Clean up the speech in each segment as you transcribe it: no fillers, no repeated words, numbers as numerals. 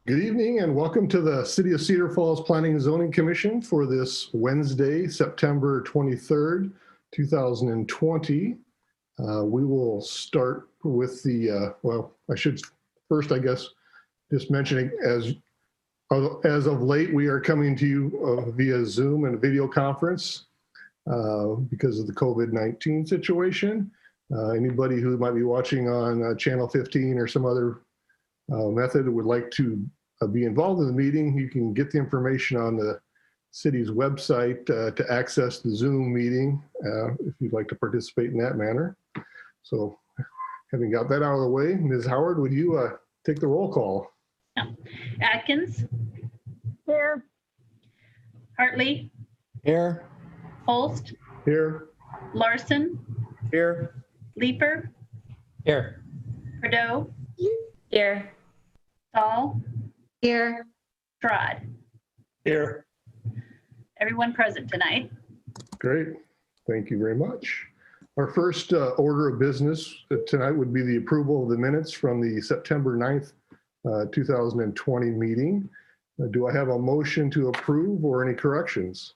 Good evening and welcome to the City of Cedar Falls Planning and Zoning Commission for this Wednesday, September 23rd, 2020. We will start with I should first, I guess, just mentioning as of late, we are coming to you via Zoom and video conference because of the COVID-19 situation. Anybody who might be watching on Channel 15 or some other method would like to be involved in the meeting, you can get the information on the city's website to access the Zoom meeting if you'd like to participate in that manner. So having got that out of the way, Ms. Howard, would you take the roll call? Atkins? Here. Hartley? Here. Holst? Here. Larson? Here. Leeper? Here. Prideaux? Here. Stahl? Here. Trod? Here. Everyone present tonight. Great. Thank you very much. Our first order of business tonight would be the approval of the minutes from the September 9th, 2020 meeting. Do I have a motion to approve or any corrections?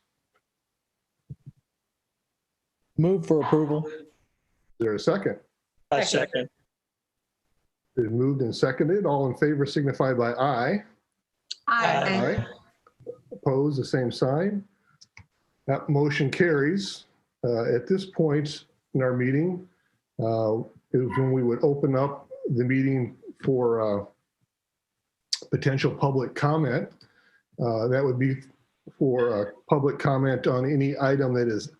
Move for approval. Is there a second? I second. Been moved and seconded. All in favor signify by aye. Aye. Opposed, the same sign. That motion carries. At this point in our meeting, is when we would open up the meeting for potential public comment. That would be for public comment on any item that is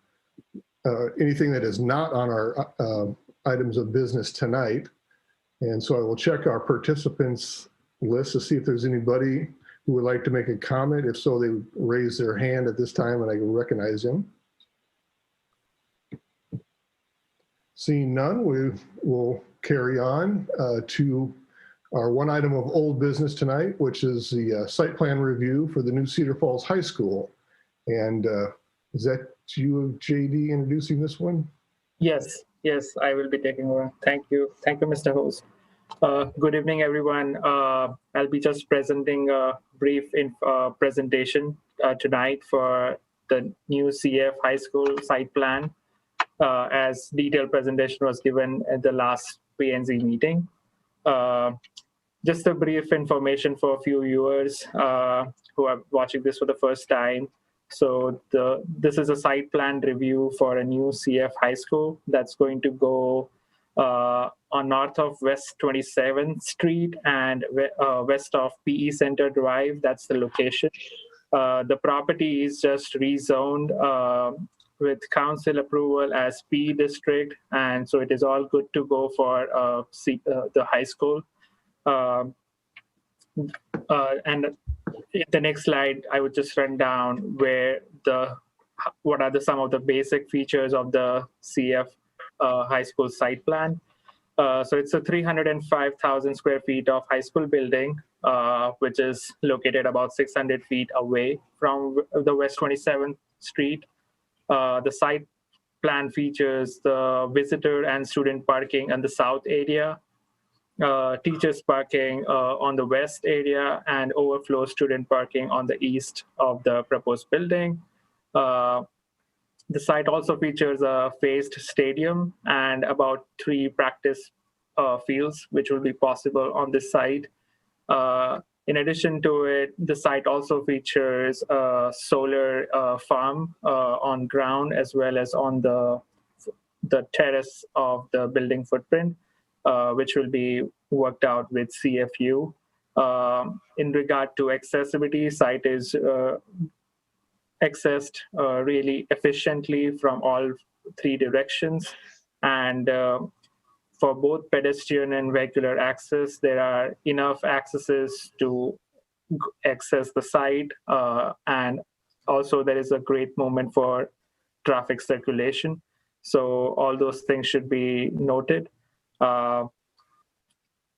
anything that is not on our items of business tonight. And so I will check our participants list to see if there's anybody who would like to make a comment. If so, they would raise their hand at this time and I can recognize them. Seeing none, we will carry on to our one item of old business tonight, which is the site plan review for the new Cedar Falls High School. And is that you, JD, introducing this one? Yes, I will be taking over. Thank you, Mr. Host. Good evening, everyone. I'll be just presenting a brief presentation tonight for the new CF High School site plan, as detailed presentation was given at the last P&Z meeting. Just a brief information for a few viewers who are watching this for the first time. So this is a site plan review for a new CF High School that's going to go on north of West 27th Street and west of PE Center Drive. That's the location. The property is just rezoned with council approval as PE district, and so it is all good to go for the high school. And in the next slide, I would just run down what are some of the basic features of the CF high school site plan. So it's a 305,000 square feet of high school building, which is located about 600 feet away from the West 27th Street. The site plan features the visitor and student parking in the south area, teachers parking on the west area, and overflow student parking on the east of the proposed building. The site also features a phased stadium and about 3 practice fields, which will be possible on this site. In addition to it, the site also features a solar farm on ground as well as on the terrace of the building footprint, which will be worked out with CFU. In regard to accessibility, site is accessed really efficiently from all 3 directions. And for both pedestrian and vehicular access, there are enough accesses to access the site. And also there is a great movement for traffic circulation. So all those things should be noted. In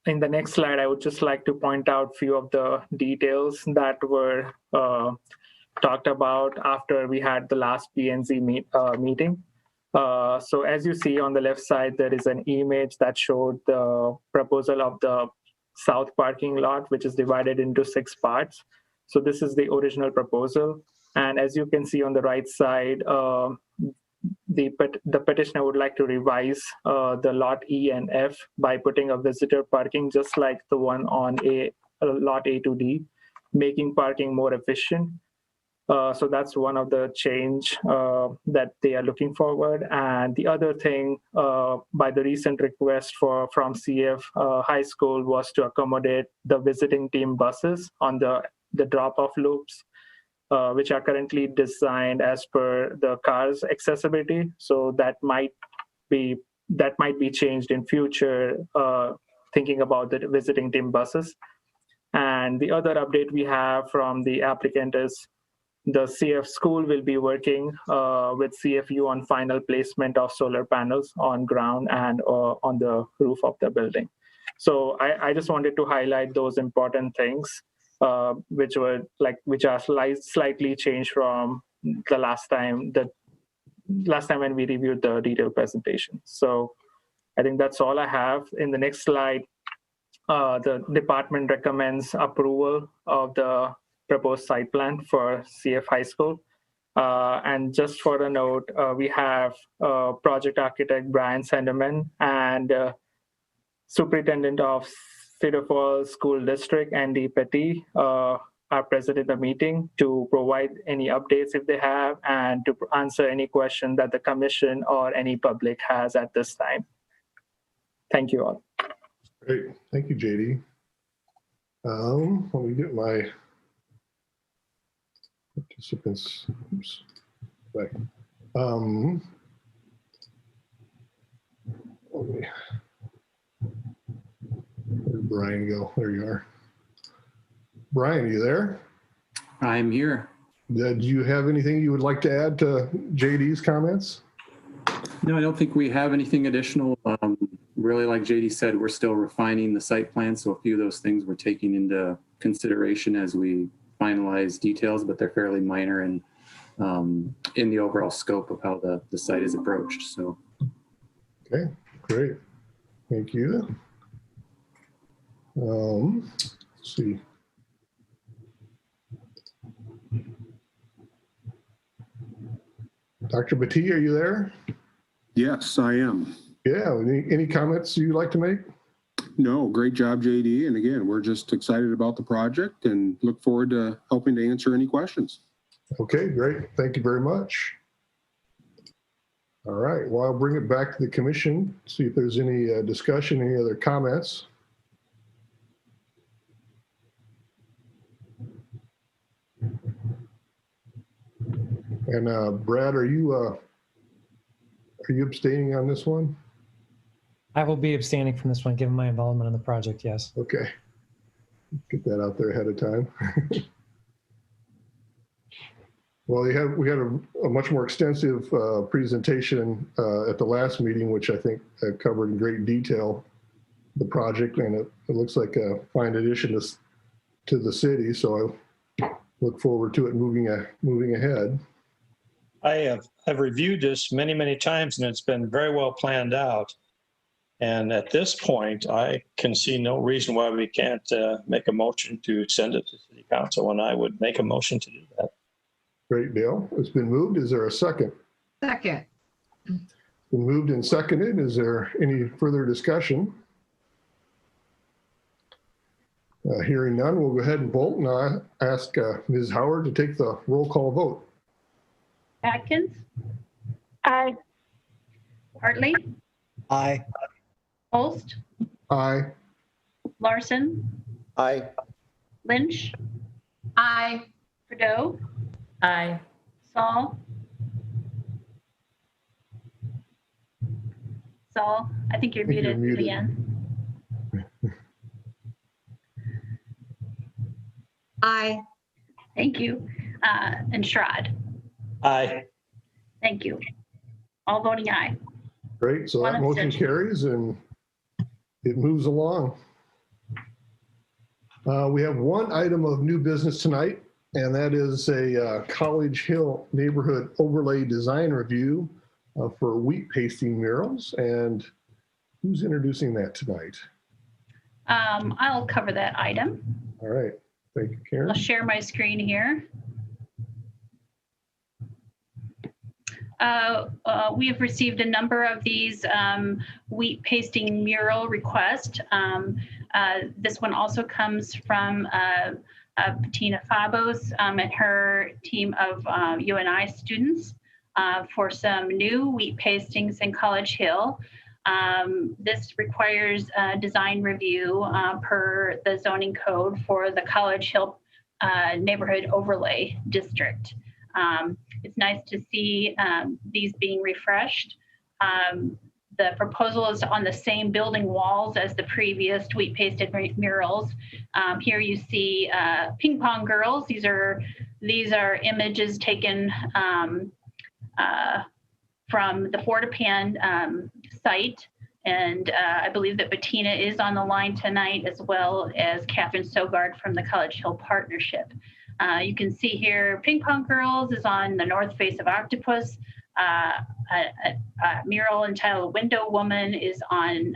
the next slide, I would just like to point out a few of the details that were talked about after we had the last P&Z meeting. So as you see on the left side, there is an image that showed the proposal of the south parking lot, which is divided into 6 parts. So this is the original proposal. And as you can see on the right side, the petitioner would like to revise the lot E and F by putting a visitor parking just like the one on lot A to D, making parking more efficient. So that's one of the change that they are looking forward. And the other thing by the recent request from CF High School was to accommodate the visiting team buses on the drop-off loops, which are currently designed as per the car's accessibility. So that might be changed in future, thinking about the visiting team buses. And the other update we have from the applicant is the CF school will be working with CFU on final placement of solar panels on ground and on the roof of the building. So I just wanted to highlight those important things, which are slightly changed from the last time when we reviewed the detailed presentation. So I think that's all I have. In the next slide, the department recommends approval of the proposed site plan for CF High School. And just for a note, we have project architect Brian Senderman and superintendent of Cedar Falls School District, Andy Petty, are present in the meeting to provide any updates if they have and to answer any question that the commission or any public has at this time. Thank you all. Great. Thank you, JD. Let me get my participants. Oops. Back. Where'd Brian go? There you are. Brian, you there? I'm here. Do you have anything you would like to add to JD's comments? No, I don't think we have anything additional. Really, like JD said, we're still refining the site plan, so a few of those things we're taking into consideration as we finalize details, but they're fairly minor and in the overall scope of how the site is approached. So, Okay, great. Thank you. Let's see. Dr. Batty, are you there? Yes, I am. Yeah, any comments you'd like to make? No, great job, JD. And again, we're just excited about the project and look forward to helping to answer any questions. Okay, great. Thank you very much. All right, well, I'll bring it back to the commission, see if there's any discussion, any other comments. And Brad, are you abstaining on this one? I will be abstaining from this one, given my involvement in the project, yes. Okay. Get that out there ahead of time. Well, we had a much more extensive presentation at the last meeting, which I think covered in great detail the project, and it looks like a fine addition to the city. So I look forward to it moving ahead. I've reviewed this many times, and it's been very well planned out. And at this point, I can see no reason why we can't make a motion to send it to City Council, and I would make a motion to do that. Great, Dale. It's been moved. Is there a second? Second. Been moved and seconded. Is there any further discussion? Hearing none, we'll go ahead and vote, and I'll ask Ms. Howard to take the roll call vote. Atkins, Aye. Hartley, Aye. Holst, Aye. Larson, Aye. Lynch, Aye. Prideaux, Aye. Saul. Saul, I think you're I think you're muted muted. again. Aye. Thank you. And Schrod. Aye. Thank you. All voting aye. Great, so that One motion abstention. carries and it moves along. We have one item of new business tonight, and that is a College Hill neighborhood overlay design review for wheat pasting murals. And who's introducing that tonight? I'll cover that item. All right. Thank you, I'll Karen. share my screen here. We have received a number of these wheat pasting mural requests. This one also comes from Bettina Fabos and her team of UNI students for some new wheat pastings in College Hill. This requires a design review per the zoning code for the College Hill neighborhood overlay district. It's nice to see these being refreshed. The proposal is on the same building walls as the previous wheat pasted murals. Here you see ping pong girls. These are images taken from the Fortepan site. And I believe that Bettina is on the line tonight, as well as Catherine Sogard from the College Hill Partnership. You can see here, Ping Pong Girls is on the north face of Octopus. A mural entitled Window Woman is on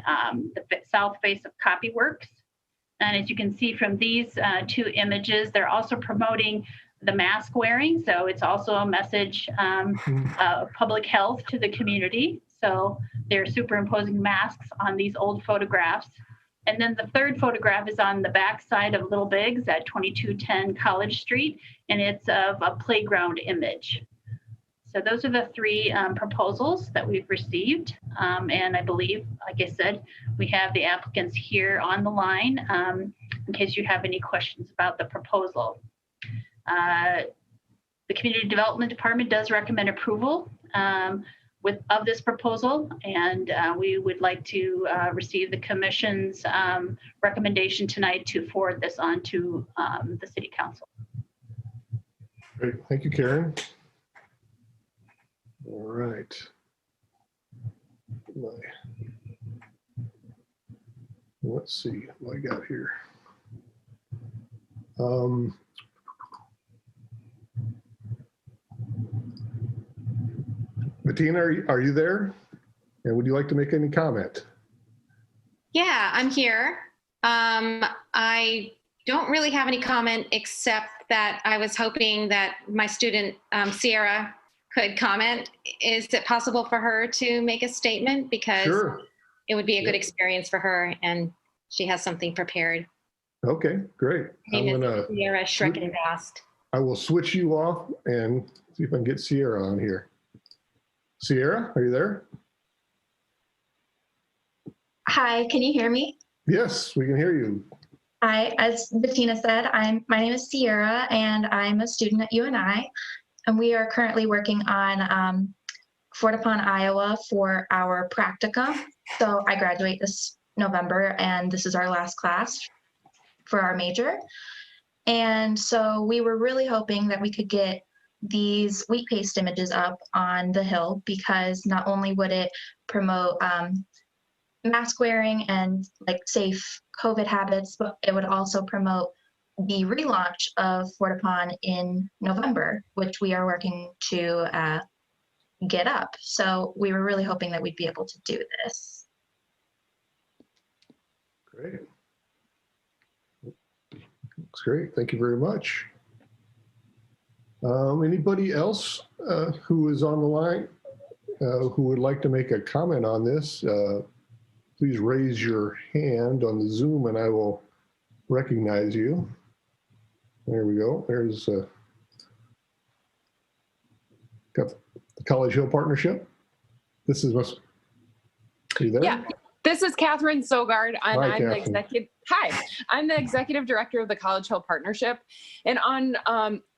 the south face of Copyworks. And as you can see from these two images, they're also promoting the mask wearing. So it's also a message of public health to the community. So they're superimposing masks on these old photographs. And then the third photograph is on the back side of Little Bigs at 2210 College Street, and it's of a playground image. So those are the three proposals that we've received. And I believe, like I said, we have the applicants here on the line in case you have any questions about the proposal. The Community Development Department does recommend approval of this proposal, and we would like to receive the Commission's recommendation tonight to forward this on to the City Council. Great. Thank you, Karen. All right. Let's see what I got here. Bettina, are you there? And would you like to make any comment? Yeah, I'm here. I don't really have any comment except that I was hoping that my student, Sierra, could comment. Is it possible for her to make a statement? Because Sure. it would be a good experience for her and she has something prepared. Okay, great. Her name is Sierra Schreckenbast. I will switch you off and see if I can get Sierra on here. Sierra, are you there? Hi, can you hear me? Yes, we can hear you. Hi, as Bettina said, my name is Sierra and I'm a student at UNI, and we are currently working on Fortepan, Iowa for our practicum. So I graduate this November and this is our last class for our major. And so we were really hoping that we could get these wheat paste images up on the Hill, because not only would it promote mask wearing and like safe COVID habits, but it would also promote the relaunch of Fortepan in November, which we are working to get up. So we were really hoping that we'd be able to do this. Great. Looks great. Thank you very much. Anybody else who is on the line who would like to make a comment on this, please raise your hand on the Zoom and I will recognize you. There we go. There's got the College Hill Partnership. This is what's, are you there? Yeah, this is Catherine Sogard, and Hi, I'm the Catherine. executive. Hi, I'm the executive director of the College Hill Partnership, and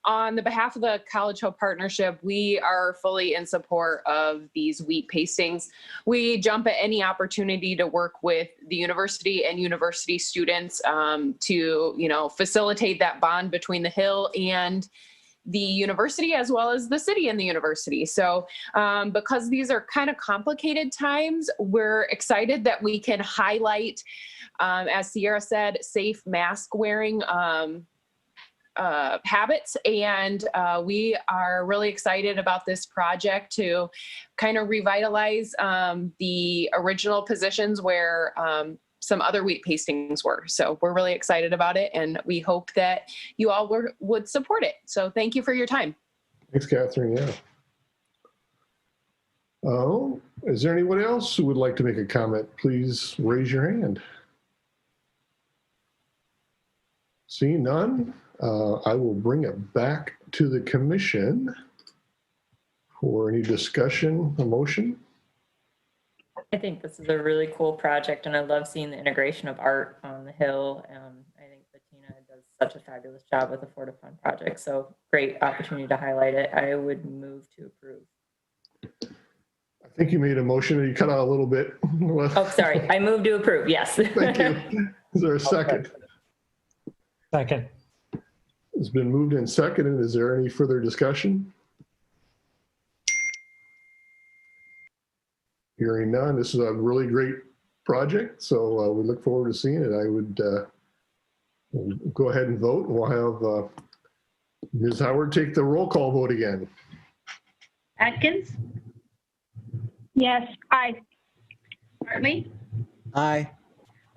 on the behalf of the College Hill Partnership, we are fully in support of these wheat pastings. We jump at any opportunity to work with the university and university students to, facilitate that bond between the Hill and the university, as well as the city and the university. So because these are kind of complicated times, we're excited that we can highlight, as Sierra said, safe mask wearing habits. And we are really excited about this project to kind of revitalize the original positions where some other wheat pastings were. So we're really excited about it, and we hope that you all would support it. So thank you for your time. Thanks, Catherine. Yeah. Oh, is there anyone else who would like to make a comment? Please raise your hand. Seeing none, I will bring it back to the commission for any discussion or motion. I think this is a really cool project, and I love seeing the integration of art on the Hill. I think Bettina does such a fabulous job with the Fortifund project, so great opportunity to highlight it. I would move to approve. I think you made a motion and you cut out a little bit. Oh, sorry. I move to approve. Yes. Thank you. Is there a second? Second. It's been moved and seconded. Is there any further discussion? Hearing none, this is a really great project, so we look forward to seeing it. I would we'll go ahead and vote, and we'll have Ms. Howard take the roll call vote again. Atkins, Yes. Aye. Hartley, Aye.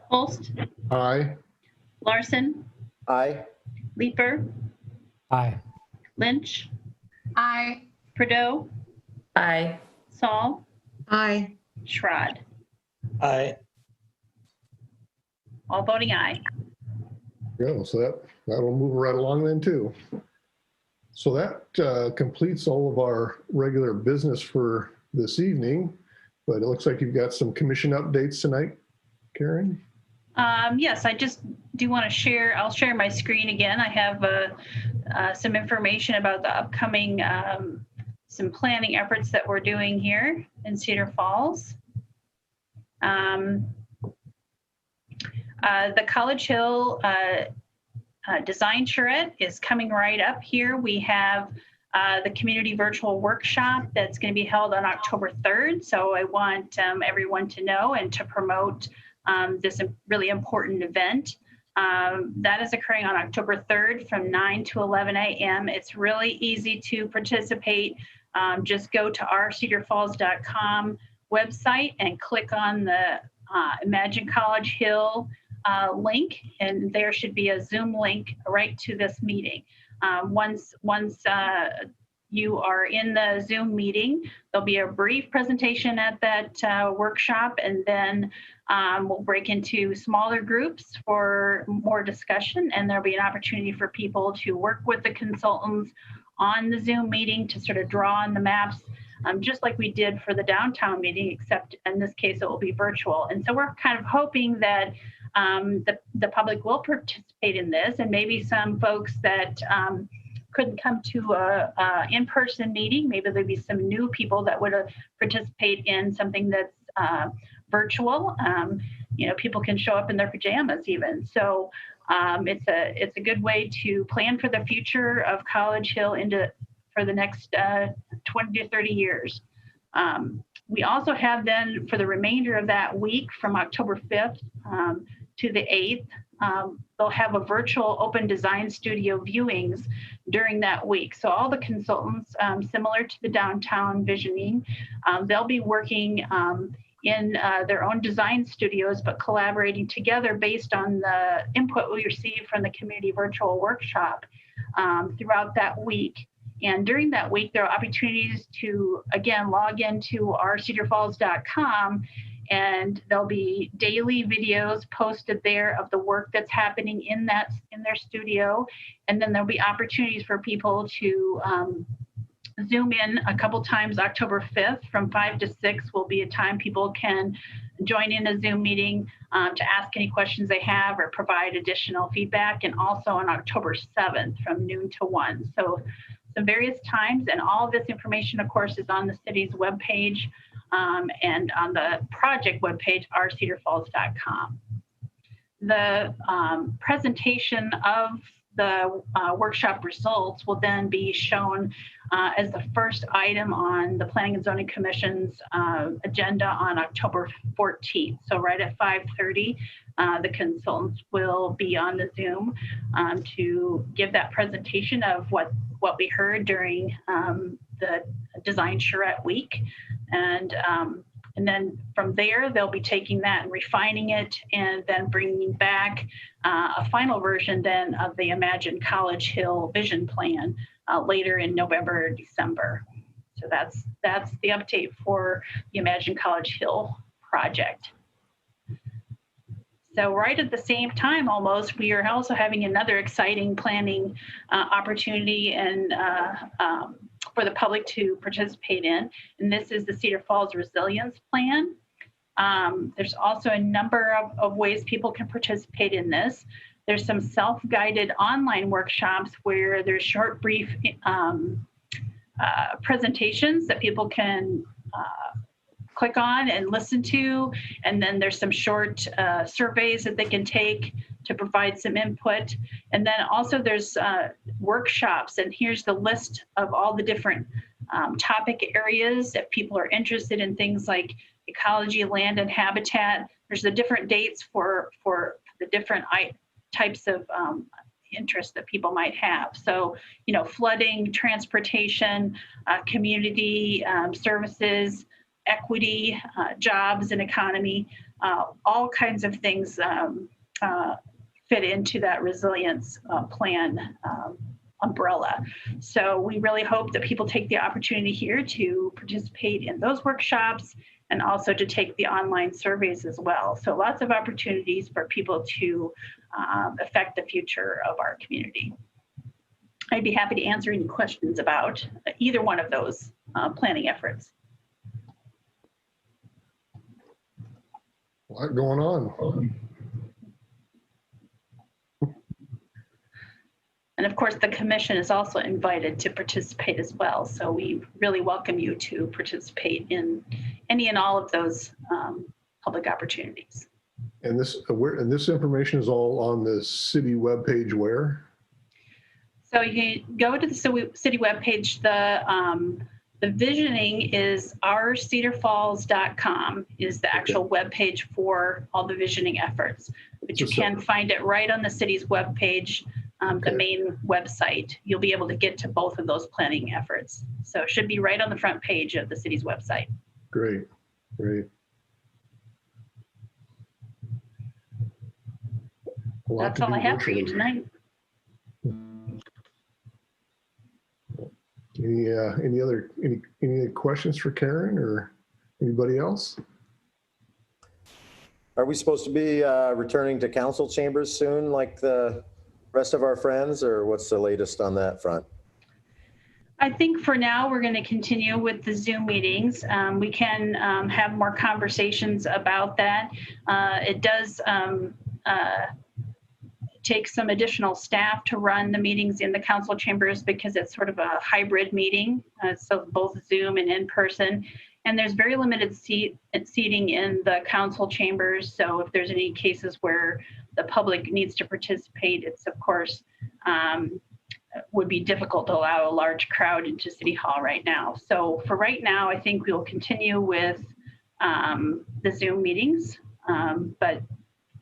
Holst, Aye. Larson, Aye. Leeper, Aye. Lynch, Aye. Prideaux, Aye. Saul, Aye. Schrod. Aye. All voting aye. Yeah, so that'll move right along then too. So that completes all of our regular business for this evening, but it looks like you've got some commission updates tonight, Karen. Yes, I just do want to share, I'll share my screen again. I have some information about the upcoming, some planning efforts that we're doing here in Cedar Falls. The College Hill Design Charrette is coming right up here. We have the community virtual workshop that's going to be held on October 3rd. So I want everyone to know and to promote this really important event. That is occurring on October 3rd from 9 to 11 a.m. It's really easy to participate. Just go to ourcedarfalls.com website and click on the Imagine College Hill link, and there should be a Zoom link right to this meeting. Once you are in the Zoom meeting, there'll be a brief presentation at that workshop, and then we'll break into smaller groups for more discussion, and there'll be an opportunity for people to work with the consultants on the Zoom meeting to sort of draw on the maps, just like we did for the downtown meeting, except in this case it will be virtual. And so we're kind of hoping that the public will participate in this, and maybe some folks that couldn't come to a in-person meeting, maybe there'll be some new people that would participate in something that's virtual. You know, people can show up in their pajamas even. So it's a good way to plan for the future of College Hill for the next 20 to 30 years. We also have then for the remainder of that week from October 5th to the 8th, they'll have a virtual open design studio viewings during that week. So all the consultants, similar to the downtown visioning, they'll be working in their own design studios, but collaborating together based on the input we receive from the community virtual workshop throughout that week. And during that week, there are opportunities to, again, log into ourcedarfalls.com, and there'll be daily videos posted there of the work that's happening in their studio. And then there'll be opportunities for people to Zoom in a couple times. October 5th from 5 to 6 will be a time people can join in a Zoom meeting to ask any questions they have or provide additional feedback. And also on October 7th from noon to 1. So some various times, and all of this information, of course, is on the city's webpage and on the project webpage, ourcedarfalls.com. The presentation of the workshop results will then be shown as the first item on the Planning and Zoning Commission's agenda on October 14th. So right at 5:30, the consultants will be on the Zoom to give that presentation of what we heard during the Design Charrette Week. And And then from there, they'll be taking that and refining it and then bringing back a final version then of the Imagine College Hill vision plan later in November or December. So that's the update for the Imagine College Hill project. So right at the same time, almost, we are also having another exciting planning opportunity and for the public to participate in, and this is the Cedar Falls Resilience Plan. There's also a number of ways people can participate in this. There's some self-guided online workshops where there's short, brief presentations that people can click on and listen to, and then there's some short surveys that they can take to provide some input. And then also there's workshops, and here's the list of all the different topic areas if people are interested in things like ecology, land, and habitat. There's the different dates for the different types of interests that people might have. So, you know, flooding, transportation, community services, equity, jobs and economy, all kinds of things fit into that resilience plan umbrella. So we really hope that people take the opportunity here to participate in those workshops and also to take the online surveys as well. So lots of opportunities for people to affect the future of our community. I'd be happy to answer any questions about either one of those planning efforts. A lot going on. And of course, the commission is also invited to participate as well. So we really welcome you to participate in any and all of those public opportunities. And this information is all on the city webpage where? So you can go to the city webpage. The visioning is ourcedarfalls.com is the actual webpage for all the visioning efforts. But you can find it right on the city's webpage, the main website. You'll be able to get to both of those planning efforts. So it should be right on the front page of the city's website. Great, great. That's all I have for you tonight. Any other questions for Karen or anybody else? Are we supposed to be returning to council chambers soon, like the rest of our friends, or what's the latest on that front? I think for now we're going to continue with the Zoom meetings. We can have more conversations about that. It does take some additional staff to run the meetings in the council chambers because it's sort of a hybrid meeting, so both Zoom and in person. And there's very limited seating in the council chambers. So if there's any cases where the public needs to participate, it's of course would be difficult to allow a large crowd into City Hall right now. So for right now, I think we will continue with the Zoom meetings, but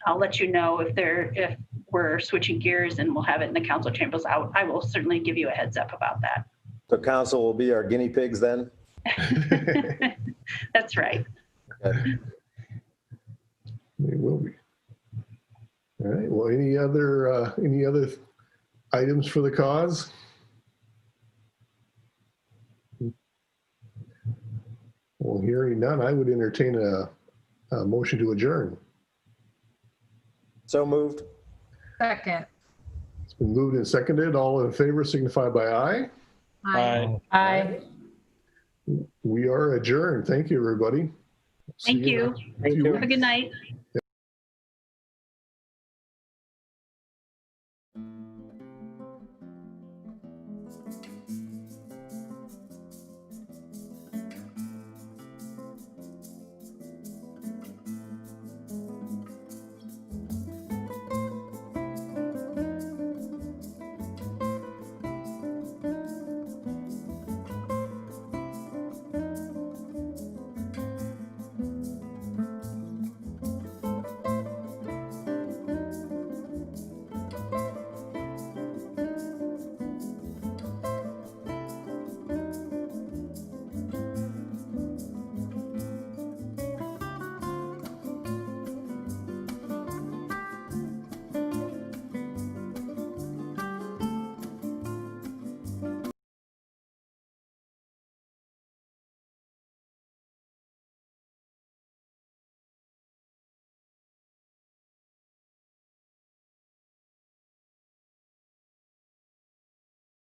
I'll let you know if we're switching gears and we'll have it in the council chambers. I will certainly give you a heads up about that. So council will be our guinea pigs then? That's right. Okay. They will be. All right. Well, any other items for the cause? Well, hearing none, I would entertain a motion to adjourn. So moved. Second. It's been moved and seconded. All in favor signify by aye. Aye. Aye. We are adjourned. Thank you, everybody. Thank you. See you. Have a good night.